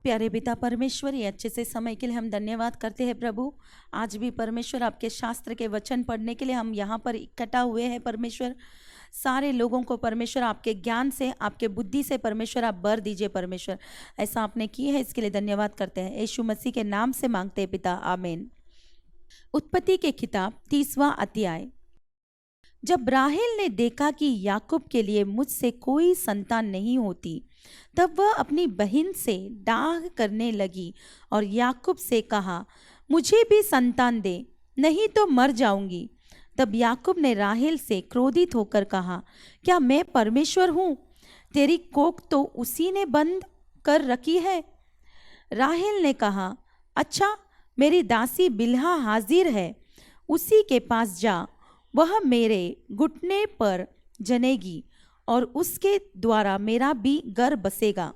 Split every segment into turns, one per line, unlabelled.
प्यारे पिता परमेश्वर, ये अच्छे से समय के लिए हम धन्यवाद करते हैं प्रभु। आज भी परमेश्वर आपके शास्त्र के वचन पढ़ने के लिए हम यहाँ पर इकट्ठा हुए हैं परमेश्वर। सारे लोगों को परमेश्वर आपके ज्ञान से, आपके बुद्धि से परमेश्वर आप बर दीजिए परमेश्वर। ऐसा आपने किया है, इसके लिए धन्यवाद करते हैं। यीशु मसीह के नाम से मांगते हैं पिता, आमीन। उत्पत्ति के किताब 30वां अध्याय। जब राहेल ने देखा कि याकूब के लिए मुझसे कोई संतान नहीं होती, तब वह अपनी बहन से डाह करने लगी और याकूब से कहा, मुझे भी संतान दे, नहीं तो मर जाऊंगी। तब याकूब ने राहेल से क्रोधित होकर कहा, क्या मैं परमेश्वर हूँ? तेरी कोख तो उसी ने बंद कर रखी है। राहेल ने कहा, अच्छा, मेरी दासी बिल्हा हाजिर है, उसी के पास जा, वह मेरे घुटने पर जनेगी और उसके द्वारा मेरा भी घर बसेगा।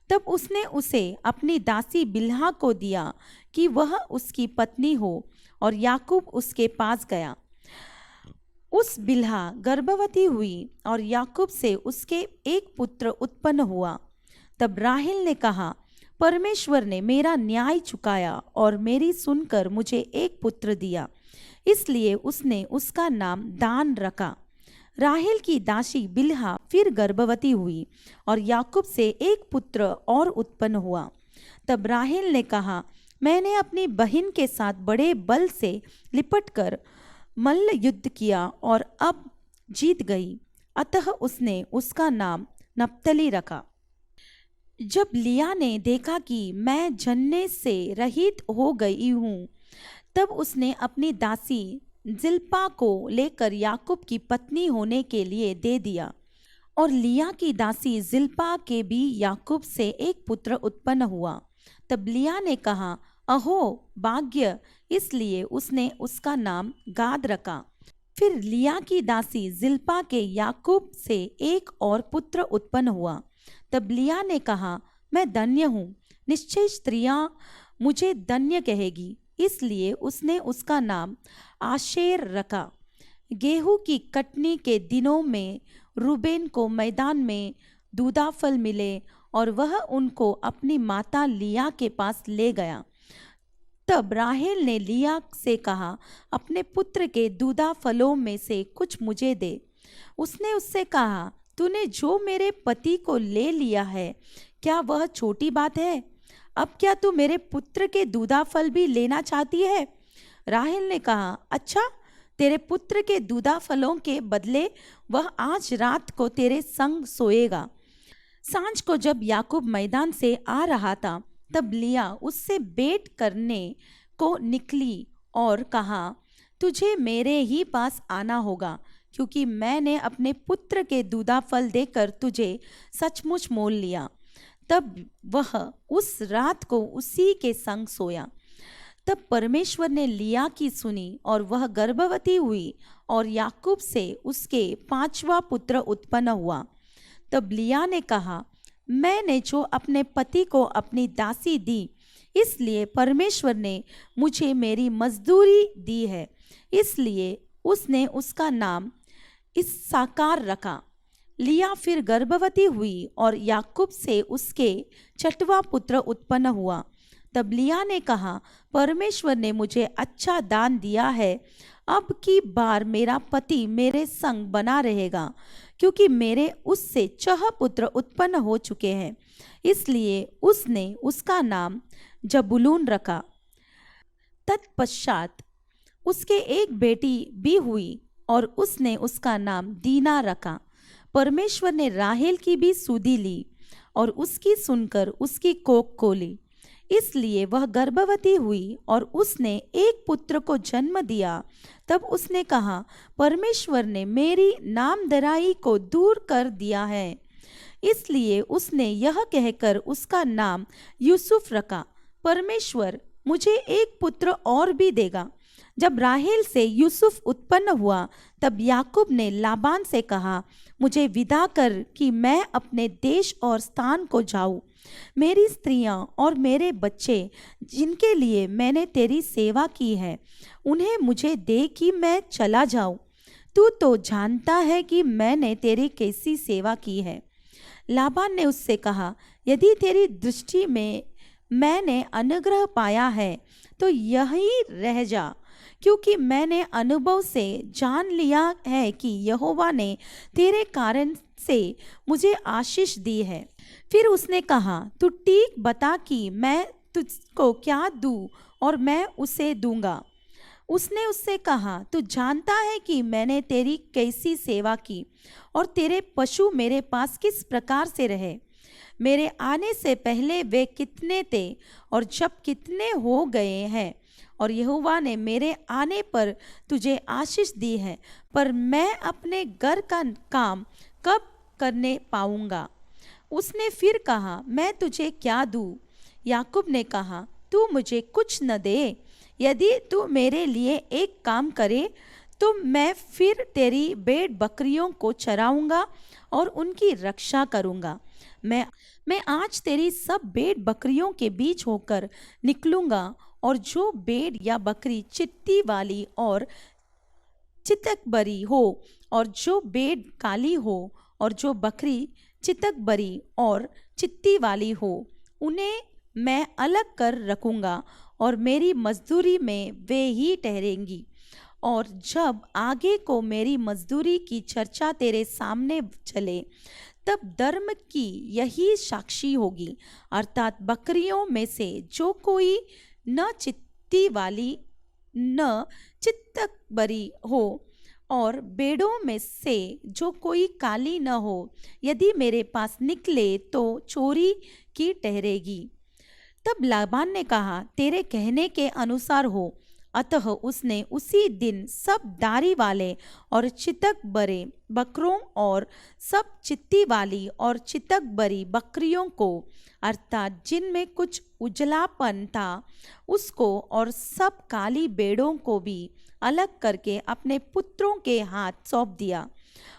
तब उसने उसे अपनी दासी बिल्हा को दिया कि वह उसकी पत्नी हो, और याकूब उसके पास गया। उस बिल्हा गर्भवती हुई और याकूब से उसके एक पुत्र उत्पन्न हुआ। तब राहेल ने कहा, परमेश्वर ने मेरा न्याय चुकाया और मेरी सुनकर मुझे एक पुत्र दिया, इसलिए उसने उसका नाम दान रखा। राहेल की दासी बिल्हा फिर गर्भवती हुई और याकूब से एक पुत्र और उत्पन्न हुआ। तब राहेल ने कहा, मैंने अपनी बहन के साथ बड़े बल से लिपटकर मल्ल युद्ध किया और अब जीत गई, अतः उसने उसका नाम नप्तली रखा। जब लिया ने देखा कि मैं जनने से रहित हो गई हूँ, तब उसने अपनी दासी जिल्पा को लेकर याकूब की पत्नी होने के लिए दे दिया। और लिया की दासी जिल्पा के भी याकूब से एक पुत्र उत्पन्न हुआ। तब लिया ने कहा, अहो भाग्य, इसलिए उसने उसका नाम गाद रखा। फिर लिया की दासी जिल्पा के याकूब से एक और पुत्र उत्पन्न हुआ। तब लिया ने कहा, मैं धन्य हूँ, निश्चय स्त्रियां मुझे धन्य कहेगी, इसलिए उसने उसका नाम आशेर रखा। गेहूं की कटनी के दिनों में रूबेन को मैदान में दूदाफल मिले और वह उनको अपनी माता लिया के पास ले गया। तब राहेल ने लिया से कहा, अपने पुत्र के दूदाफलों में से कुछ मुझे दे। उसने उससे कहा, तूने जो मेरे पति को ले लिया है, क्या वह छोटी बात है? अब क्या तू मेरे पुत्र के दूदाफल भी लेना चाहती है? राहेल ने कहा, अच्छा, तेरे पुत्र के दूदाफलों के बदले वह आज रात को तेरे संग सोएगा। सांझ को जब याकूब मैदान से आ रहा था, तब लिया उससे भेंट करने को निकली और कहा, तुझे मेरे ही पास आना होगा, क्योंकि मैंने अपने पुत्र के दूदाफल देकर तुझे सचमुच मोल लिया। तब वह उस रात को उसी के संग सोया। तब परमेश्वर ने लिया की सुनी और वह गर्भवती हुई और याकूब से उसके 5वां पुत्र उत्पन्न हुआ। तब लिया ने कहा, मैंने जो अपने पति को अपनी दासी दी, इसलिए परमेश्वर ने मुझे मेरी मजदूरी दी है, इसलिए उसने उसका नाम इस्साकार रखा। लिया फिर गर्भवती हुई और याकूब से उसके 6वां पुत्र उत्पन्न हुआ। तब लिया ने कहा, परमेश्वर ने मुझे अच्छा दान दिया है, अब की बार मेरा पति मेरे संग बना रहेगा, क्योंकि मेरे उससे 6 पुत्र उत्पन्न हो चुके हैं, इसलिए उसने उसका नाम जबूलून रखा। तत्पश्चात उसके एक बेटी भी हुई और उसने उसका नाम दीना रखा। परमेश्वर ने राहेल की भी सुधि ली और उसकी सुनकर उसकी कोख खोली, इसलिए वह गर्भवती हुई और उसने एक पुत्र को जन्म दिया। तब उसने कहा, परमेश्वर ने मेरी नामधराई को दूर कर दिया है, इसलिए उसने यह कहकर उसका नाम यूसुफ रखा, परमेश्वर मुझे एक पुत्र और भी देगा। जब राहेल से यूसुफ उत्पन्न हुआ, तब याकूब ने लाबान से कहा, मुझे विदा कर कि मैं अपने देश और स्थान को जाऊं। मेरी स्त्रियां और मेरे बच्चे, जिनके लिए मैंने तेरी सेवा की है, उन्हें मुझे दे कि मैं चला जाऊं। तू तो जानता है कि मैंने तेरी कैसी सेवा की है। लाबान ने उससे कहा, यदि तेरी दृष्टि में मैंने अनुग्रह पाया है तो यही रह जा, क्योंकि मैंने अनुभव से जान लिया है कि यहोवा ने तेरे कारण से मुझे आशीष दी है। फिर उसने कहा, तू ठीक बता कि मैं तुझको क्या दूं और मैं उसे दूंगा। उसने उससे कहा, तू जानता है कि मैंने तेरी कैसी सेवा की और तेरे पशु मेरे पास किस प्रकार से रहे। मेरे आने से पहले वे कितने थे और जब कितने हो गए हैं, और यहोवा ने मेरे आने पर तुझे आशीष दी है, पर मैं अपने घर का काम कब करने पाऊंगा। उसने फिर कहा, मैं तुझे क्या दूं? याकूब ने कहा, तू मुझे कुछ न दे। यदि तू मेरे लिए एक काम करे तो मैं फिर तेरी भेड़ बकरियों को चराऊंगा और उनकी रक्षा करूंगा। मैं आज तेरी सब भेड़ बकरियों के बीच होकर निकलूंगा, और जो भेड़ या बकरी चित्ती वाली और चितकबरी हो, और जो भेड़ काली हो, और जो बकरी चितकबरी और चित्ती वाली हो, उन्हें मैं अलग कर रखूंगा और मेरी मजदूरी में वे ही ठहरेंगी। और जब आगे को मेरी मजदूरी की चर्चा तेरे सामने चले, तब धर्म की यही साक्षी होगी, अर्थात बकरियों में से जो कोई न चित्ती वाली न चित्तकबरी हो, और भेड़ों में से जो कोई काली न हो, यदि मेरे पास निकले तो चोरी की ठहरेगी। तब लाबान ने कहा, तेरे कहने के अनुसार हो। अतः उसने उसी दिन सब दारी वाले और चितक बरे बकरों और सब चित्ती वाली और चितक बरी बकरियों को, अर्थात जिनमें कुछ उजलापन था, उसको और सब काली भेड़ों को भी अलग करके अपने पुत्रों के हाथ सौंप दिया।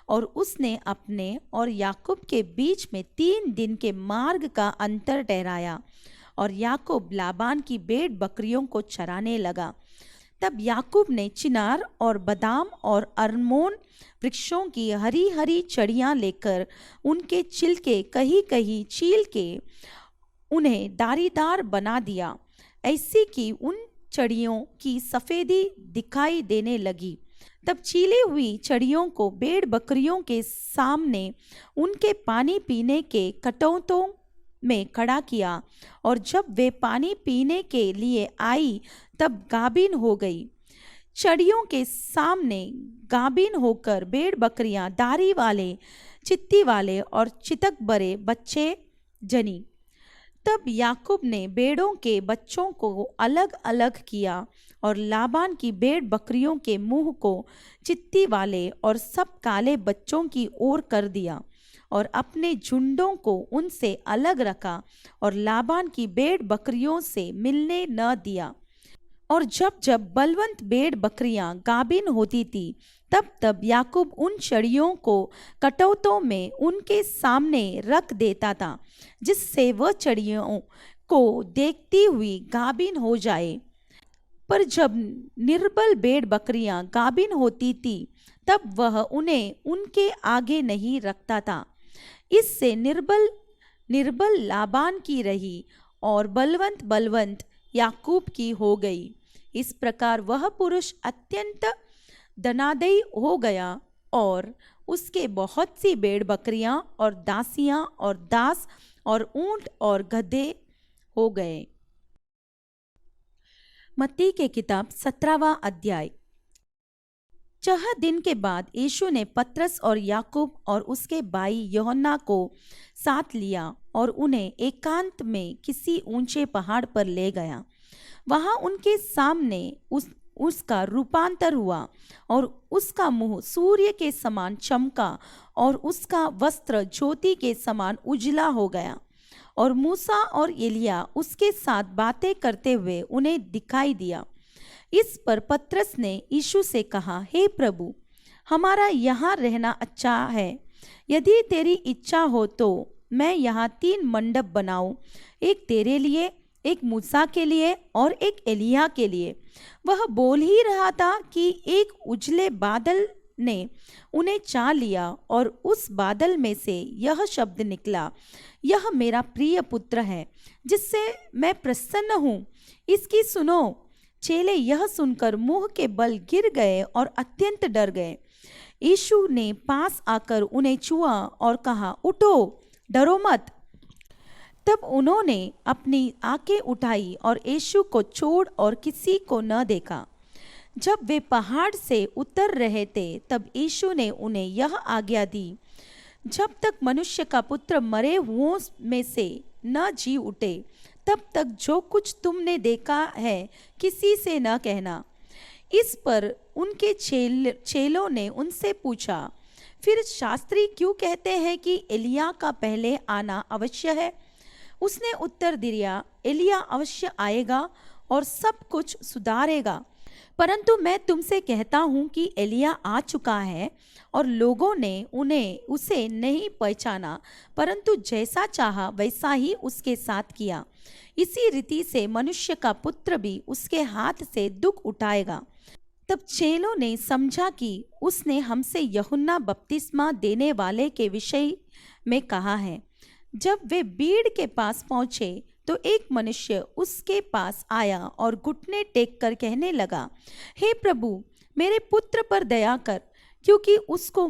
और उसने अपने और याकूब के बीच में 3 दिन के मार्ग का अंतर ठहराया, और याकूब लाबान की भेड़ बकरियों को चराने लगा। तब याकूब ने चिनार और बदाम और अरमोन वृक्षों की हरी हरी चड़ियाँ लेकर उनके छिलके कहीं कहीं छील के उन्हें दारीदार बना दिया, ऐसी कि उन चड़ियों की सफ़ेदी दिखाई देने लगी। तब छीली हुई चड़ियों को भेड़ बकरियों के सामने उनके पानी पीने के कटोतों में खड़ा किया, और जब वे पानी पीने के लिए आई तब गाभिन हो गई। चड़ियों के सामने गाभिन होकर भेड़ बकरियां दारी वाले, चित्ती वाले और चितक बरे बच्चे जनी। तब याकूब ने भेड़ों के बच्चों को अलग अलग किया और लाबान की भेड़ बकरियों के मुंह को चित्ती वाले और सब काले बच्चों की ओर कर दिया और अपने झुंडों को उनसे अलग रखा और लाबान की भेड़ बकरियों से मिलने न दिया। और जब जब बलवंत भेड़ बकरियां गाभिन होती थी, तब तब याकूब उन चड़ियों को कटौतों में उनके सामने रख देता था, जिससे वह चड़ियों को देखती हुई गाभिन हो जाए। पर जब निर्बल भेड़ बकरियां गाभिन होती थी, तब वह उन्हें उनके आगे नहीं रखता था। इससे निर्बल लाबान की रही और बलवंत बलवंत याकूब की हो गई। इस प्रकार वह पुरुष अत्यंत धनादयी हो गया और उसके बहुत सी भेड़ बकरियां और दासियां और दास और ऊंट और गधे हो गए। मत्ती के किताब 17वां अध्याय। 6 दिन के बाद यीशु ने पतरस और याकूब और उसके भाई यूहन्ना को साथ लिया और उन्हें एकांत में किसी ऊंचे पहाड़ पर ले गया। वहां उनके सामने उसका रूपांतर हुआ और उसका मुंह सूर्य के समान चमका और उसका वस्त्र ज्योति के समान उजला हो गया। और मूसा और एलिया उसके साथ बातें करते हुए उन्हें दिखाई दिया। इस पर पतरस ने यीशु से कहा, हे प्रभु, हमारा यहाँ रहना अच्छा है। यदि तेरी इच्छा हो तो मैं यहाँ 3 मंडप बनाऊं, एक तेरे लिए, एक मूसा के लिए और एक एलिया के लिए। वह बोल ही रहा था कि एक उजले बादल ने उन्हें चा लिया और उस बादल में से यह शब्द निकला, यह मेरा प्रिय पुत्र है जिससे मैं प्रसन्न हूँ, इसकी सुनो। चेले यह सुनकर मुंह के बल गिर गए और अत्यंत डर गए। यीशु ने पास आकर उन्हें छुआ और कहा, उठो, डरो मत। तब उन्होंने अपनी आंखें उठाई और यीशु को छोड़ और किसी को न देखा। जब वे पहाड़ से उतर रहे थे तब यीशु ने उन्हें यह आज्ञा दी, जब तक मनुष्य का पुत्र मरे हुओं में से न जी उठे तब तक जो कुछ तुमने देखा है किसी से न कहना। इस पर उनके चेलों ने उनसे पूछा, फिर शास्त्री क्यों कहते हैं कि एलिया का पहले आना अवश्य है? उसने उत्तर दिया, एलिया अवश्य आएगा और सब कुछ सुधारेगा। परंतु मैं तुमसे कहता हूँ कि एलिया आ चुका है और लोगों ने उसे नहीं पहचाना, परंतु जैसा चाहा वैसा ही उसके साथ किया। इसी रीति से मनुष्य का पुत्र भी उसके हाथ से दुख उठाएगा। तब चेलों ने समझा कि उसने हमसे यूहन्ना बपतिस्मा देने वाले के विषय में कहा है। जब वे भीड़ के पास पहुंचे तो एक मनुष्य उसके पास आया और घुटने टेक कर कहने लगा, हे प्रभु, मेरे पुत्र पर दया कर, क्योंकि उसको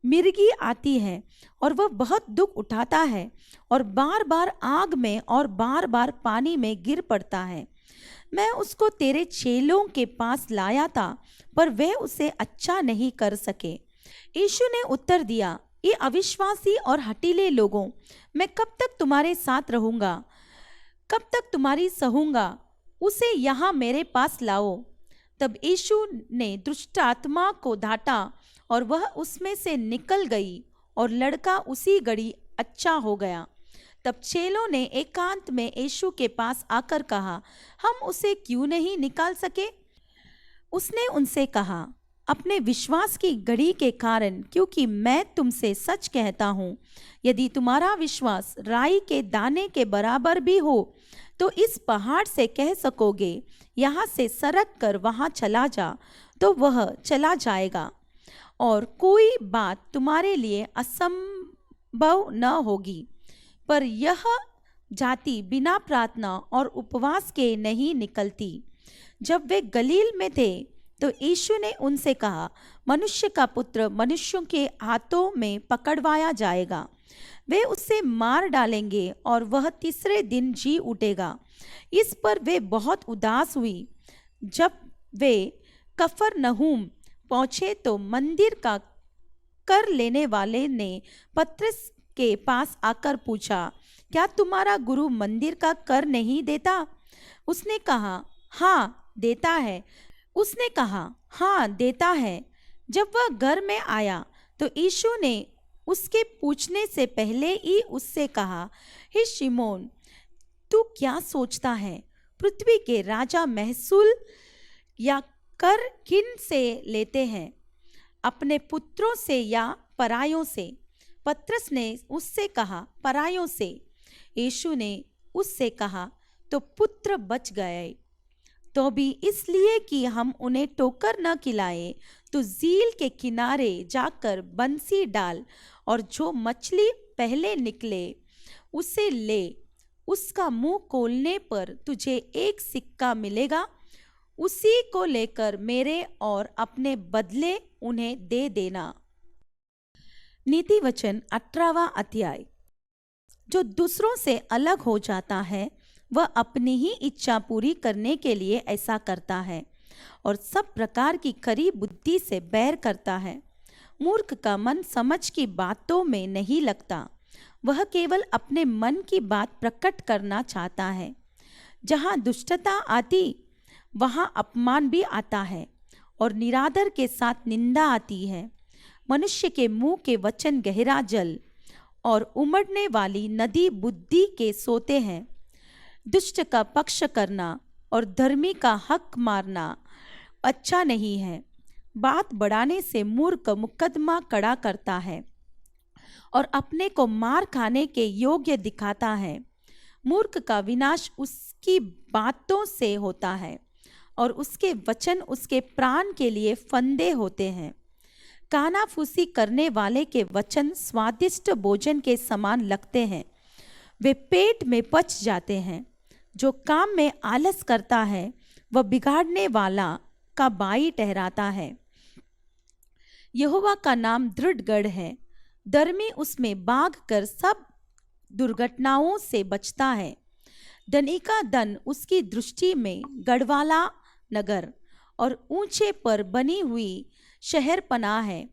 मिर्गी आती है और वह बहुत दुख उठाता है और बार बार आग में और बार बार पानी में गिर पड़ता है। मैं उसको तेरे चेलों के पास लाया था, पर वे उसे अच्छा नहीं कर सके। यीशु ने उत्तर दिया, ये अविश्वासी और हठीले लोगों, मैं कब तक तुम्हारे साथ रहूंगा, कब तक तुम्हारी सहूंगा? उसे यहाँ मेरे पास लाओ। तब यीशु ने दुष्ट आत्मा को डांटा और वह उसमें से निकल गई और लड़का उसी घड़ी अच्छा हो गया। तब चेलों ने एकांत में यीशु के पास आकर कहा, हम उसे क्यों नहीं निकाल सके? उसने उनसे कहा, अपने विश्वास की घड़ी के कारण, क्योंकि मैं तुमसे सच कहता हूँ, यदि तुम्हारा विश्वास राई के दाने के बराबर भी हो तो इस पहाड़ से कह सकोगे, यहाँ से सरक कर वहाँ चला जा, तो वह चला जाएगा, और कोई बात तुम्हारे लिए असंभव न होगी। पर यह जाति बिना प्रार्थना और उपवास के नहीं निकलती। जब वे गलील में थे तो यीशु ने उनसे कहा, मनुष्य का पुत्र मनुष्यों के हाथों में पकड़वाया जाएगा, वे उसे मार डालेंगे और वह तीसरे दिन जी उठेगा। इस पर वे बहुत उदास हुई। जब वे कफरनहूम पहुंचे तो मंदिर का कर लेने वाले ने पतरस के पास आकर पूछा, क्या तुम्हारा गुरु मंदिर का कर नहीं देता? उसने कहा, हाँ देता है। उसने कहा, हाँ देता है। जब वह घर में आया तो यीशु ने उसके पूछने से पहले ही उससे कहा, हे शिमोन, तू क्या सोचता है? पृथ्वी के राजा महसूल या कर किन से लेते हैं, अपने पुत्रों से या परायों से? पतरस ने उससे कहा, परायों से। यीशु ने उससे कहा, तो पुत्र बच गए। तो भी इसलिए कि हम उन्हें टोकर न खिलाए, तो झील के किनारे जाकर बंसी डाल और जो मछली पहले निकले उसे ले। उसका मुंह खोलने पर तुझे एक सिक्का मिलेगा, उसी को लेकर मेरे और अपने बदले उन्हें दे देना। नीति वचन 18वां अध्याय। जो दूसरों से अलग हो जाता है वह अपनी ही इच्छा पूरी करने के लिए ऐसा करता है और सब प्रकार की खरी बुद्धि से बैर करता है। मूर्ख का मन समझ की बातों में नहीं लगता, वह केवल अपने मन की बात प्रकट करना चाहता है। जहाँ दुष्टता आती वहाँ अपमान भी आता है और निरादर के साथ निंदा आती है। मनुष्य के मुंह के वचन गहरा जल और उमड़ने वाली नदी बुद्धि के सोते हैं। दुष्ट का पक्ष करना और धर्मी का हक मारना अच्छा नहीं है। बात बढ़ाने से मूर्ख मुकदमा कड़ा करता है और अपने को मार खाने के योग्य दिखाता है। मूर्ख का विनाश उसकी बातों से होता है और उसके वचन उसके प्राण के लिए फंदे होते हैं। कानाफूसी करने वाले के वचन स्वादिष्ट भोजन के समान लगते हैं, वे पेट में पच जाते हैं। जो काम में आलस करता है वह बिगाड़ने वाला का बाई ठहराता है। यहोवा का नाम दृढ़ गढ़ है, धर्मी उसमें भाग कर सब दुर्घटनाओं से बचता है। धनी का धन उसकी दृष्टि में गढ़वाला नगर और ऊंचे पर बनी हुई शहर पनाह है।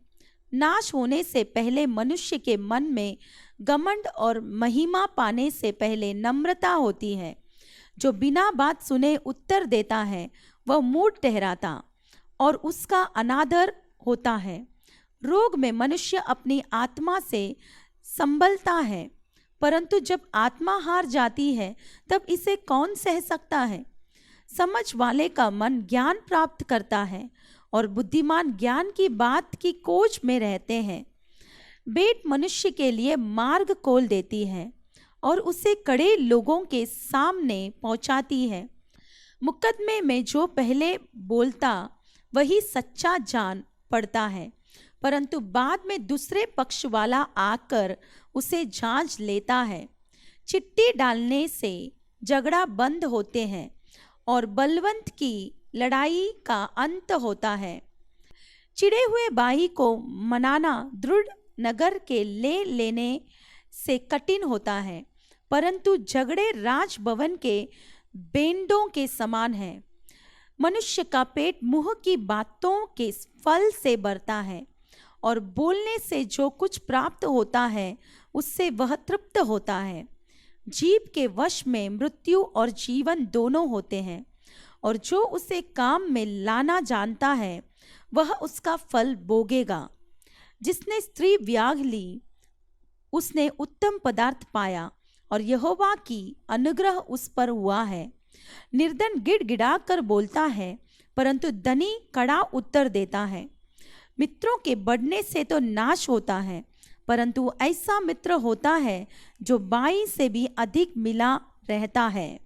नाश होने से पहले मनुष्य के मन में घमंड और महिमा पाने से पहले नम्रता होती है। जो बिना बात सुने उत्तर देता है वह मूढ़ ठहराता और उसका अनादर होता है। रोग में मनुष्य अपनी आत्मा से संभलता है, परंतु जब आत्मा हार जाती है तब इसे कौन सह सकता है। समझ वाले का मन ज्ञान प्राप्त करता है और बुद्धिमान ज्ञान की बात की खोज में रहते हैं। भेंट मनुष्य के लिए मार्ग खोल देती है और उसे कड़े लोगों के सामने पहुंचाती है। मुकदमे में जो पहले बोलता वही सच्चा जान पड़ता है, परंतु बाद में दूसरे पक्ष वाला आकर उसे जांच लेता है। चिट्ठी डालने से झगड़ा बंद होते हैं और बलवंत की लड़ाई का अंत होता है। चिड़े हुए भाई को मनाना दृढ़ नगर के ले लेने से कठिन होता है, परंतु झगड़े राजभवन के बेंडों के समान है। मनुष्य का पेट मुंह की बातों के फल से भरता है और बोलने से जो कुछ प्राप्त होता है उससे वह तृप्त होता है। जीभ के वश में मृत्यु और जीवन दोनों होते हैं, और जो उसे काम में लाना जानता है वह उसका फल भोगेगा। जिसने स्त्री व्याग ली उसने उत्तम पदार्थ पाया और यहोवा की अनुग्रह उस पर हुआ है। निर्धन गिड़गिड़ा कर बोलता है, परंतु धनी कड़ा उत्तर देता है। मित्रों के बढ़ने से तो नाश होता है, परंतु ऐसा मित्र होता है जो बाई से भी अधिक मिला रहता है।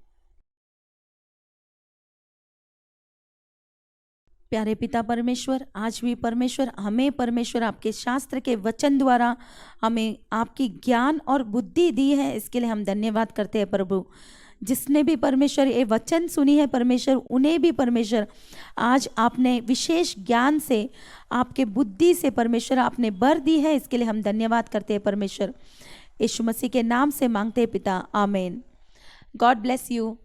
प्यारे पिता परमेश्वर, आज भी परमेश्वर हमें परमेश्वर आपके शास्त्र के वचन द्वारा हमें आपकी ज्ञान और बुद्धि दी है, इसके लिए हम धन्यवाद करते हैं प्रभु। जिसने भी परमेश्वर ये वचन सुनी है परमेश्वर, उन्हें भी परमेश्वर आज आपने विशेष ज्ञान से, आपके बुद्धि से परमेश्वर आपने भर दी है, इसके लिए हम धन्यवाद करते हैं परमेश्वर। यीशु मसीह के नाम से मांगते हैं पिता, आमीन। God bless you.